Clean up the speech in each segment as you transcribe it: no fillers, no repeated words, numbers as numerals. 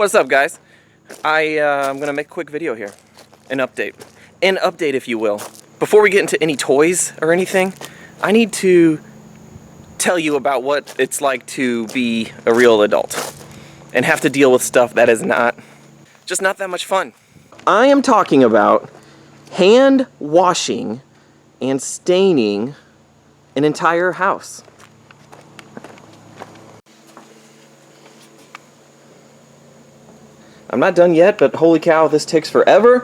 What's up, guys? I'm gonna make a quick video here. An update, if you will. Before we get into any toys or anything, I need to tell you about what it's like to be a real adult and have to deal with stuff that is just not that much fun. I am talking about hand washing and staining an entire house. I'm not done yet, but holy cow, this takes forever.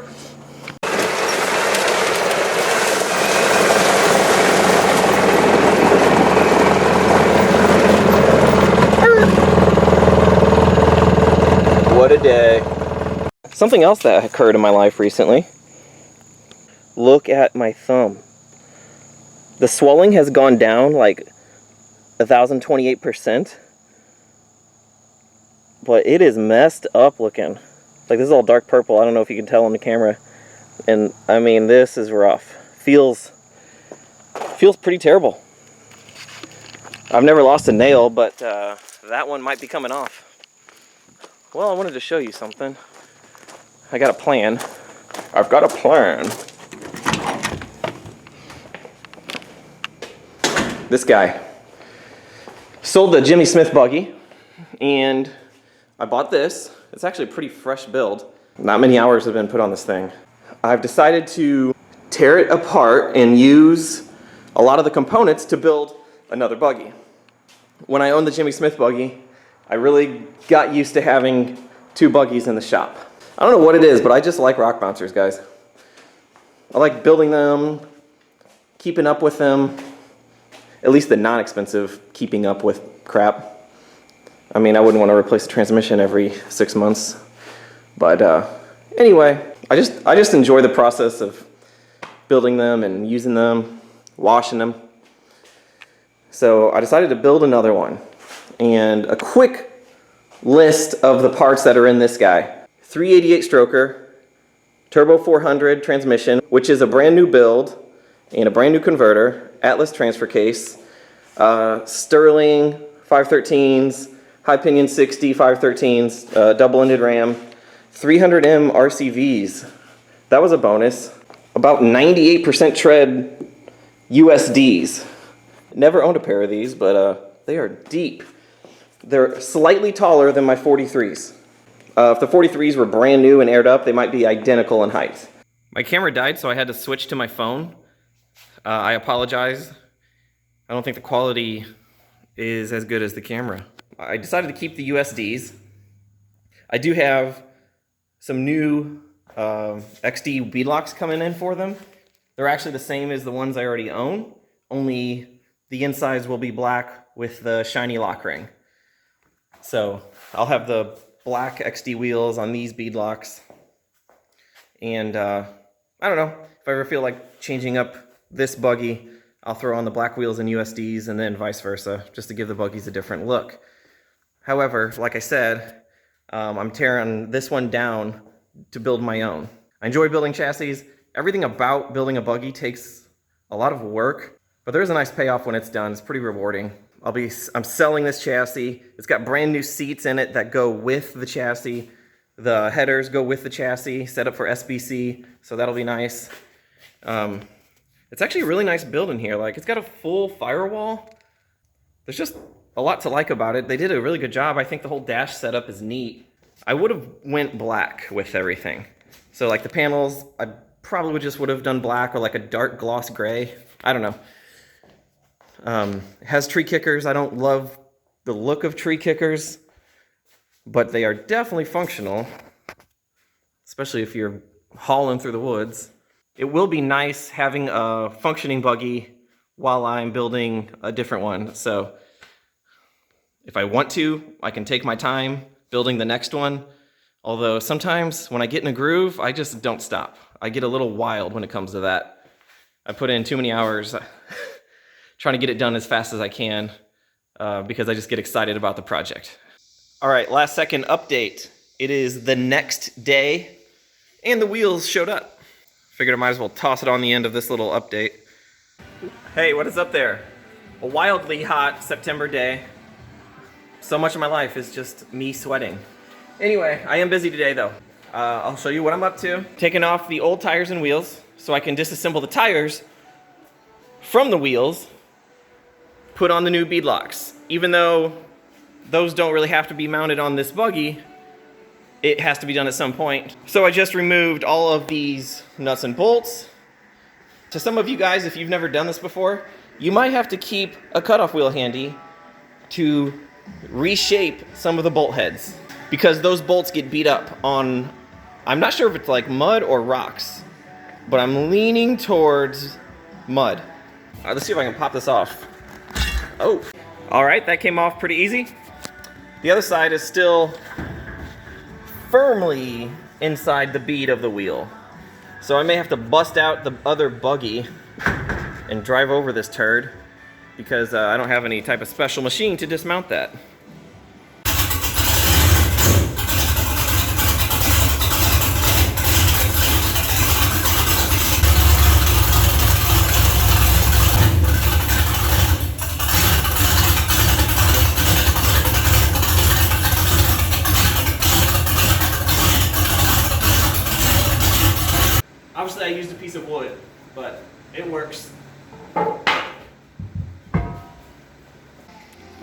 What a day. Something else that occurred in my life recently. Look at my thumb. The swelling has gone down like 1,028%. But it is messed up looking. Like, this is all dark purple. I don't know if you can tell on the camera. And I mean, this is rough. Feels pretty terrible. I've never lost a nail, but that one might be coming off. Well, I wanted to show you something. I got a plan. I've got a plan. This guy sold the Jimmy Smith buggy, and I bought this. It's actually a pretty fresh build. Not many hours have been put on this thing. I've decided to tear it apart and use a lot of the components to build another buggy. When I owned the Jimmy Smith buggy, I really got used to having two buggies in the shop. I don't know what it is, but I just like rock bouncers, guys. I like building them, keeping up with them, at least the non-expensive keeping up with crap. I mean, I wouldn't want to replace the transmission every 6 months, but anyway, I just enjoy the process of building them and using them, washing them. So I decided to build another one, and a quick list of the parts that are in this guy. 388 stroker, turbo 400 transmission, which is a brand new build and a brand new converter, Atlas transfer case, Sterling 513s, high pinion 60, 513s, double-ended RAM, 300M RCVs. That was a bonus. About 98% tread USDs. Never owned a pair of these, but they are deep. They're slightly taller than my 43s. If the 43s were brand new and aired up, they might be identical in height. My camera died, so I had to switch to my phone. I apologize. I don't think the quality is as good as the camera. I decided to keep the USDs. I do have some new XD beadlocks coming in for them. They're actually the same as the ones I already own, only the insides will be black with the shiny lock ring. So I'll have the black XD wheels on these beadlocks. And I don't know, if I ever feel like changing up this buggy, I'll throw on the black wheels and USDs and then vice versa, just to give the buggies a different look. However, like I said, I'm tearing this one down to build my own. I enjoy building chassis. Everything about building a buggy takes a lot of work, but there's a nice payoff when it's done. It's pretty rewarding. I'm selling this chassis. It's got brand new seats in it that go with the chassis. The headers go with the chassis, set up for SBC, so that'll be nice. It's actually a really nice build in here. Like, it's got a full firewall. There's just a lot to like about it. They did a really good job. I think the whole dash setup is neat. I would have went black with everything. So like the panels, I probably just would have done black or like a dark gloss gray. I don't know. It has tree kickers. I don't love the look of tree kickers, but they are definitely functional, especially if you're hauling through the woods. It will be nice having a functioning buggy while I'm building a different one. So if I want to, I can take my time building the next one. Although sometimes when I get in a groove, I just don't stop. I get a little wild when it comes to that. I put in too many hours trying to get it done as fast as I can because I just get excited about the project. All right, last second update. It is the next day and the wheels showed up. Figured I might as well toss it on the end of this little update. Hey, what is up there? A wildly hot September day. So much of my life is just me sweating. Anyway, I am busy today though. I'll show you what I'm up to. Taking off the old tires and wheels so I can disassemble the tires from the wheels, put on the new beadlocks. Even though those don't really have to be mounted on this buggy, it has to be done at some point. So I just removed all of these nuts and bolts. To some of you guys, if you've never done this before, you might have to keep a cutoff wheel handy to reshape some of the bolt heads, because those bolts get beat up on, I'm not sure if it's like mud or rocks, but I'm leaning towards mud. All right, let's see if I can pop this off. Oh, all right, that came off pretty easy. The other side is still firmly inside the bead of the wheel. So I may have to bust out the other buggy and drive over this turd, because I don't have any type of special machine to dismount that. Obviously I used a piece of wood, but it works.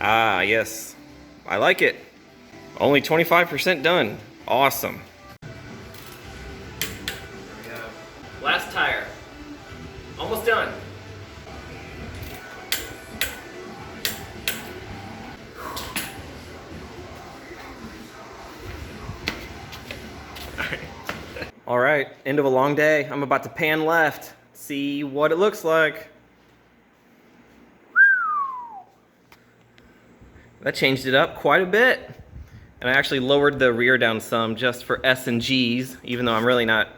Ah, yes. I like it. Only 25% done. Awesome. There we go. Last tire. Almost done. All right, end of a long day. I'm about to pan left, see what it looks like. That changed it up quite a bit. And I actually lowered the rear down some just for S and Gs, even though I'm really not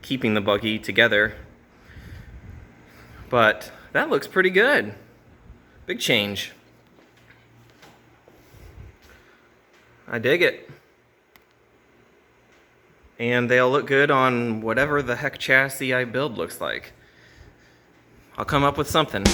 keeping the buggy together. But that looks pretty good. Big change. I dig it. And they'll look good on whatever the heck chassis I build looks like. I'll come up with something.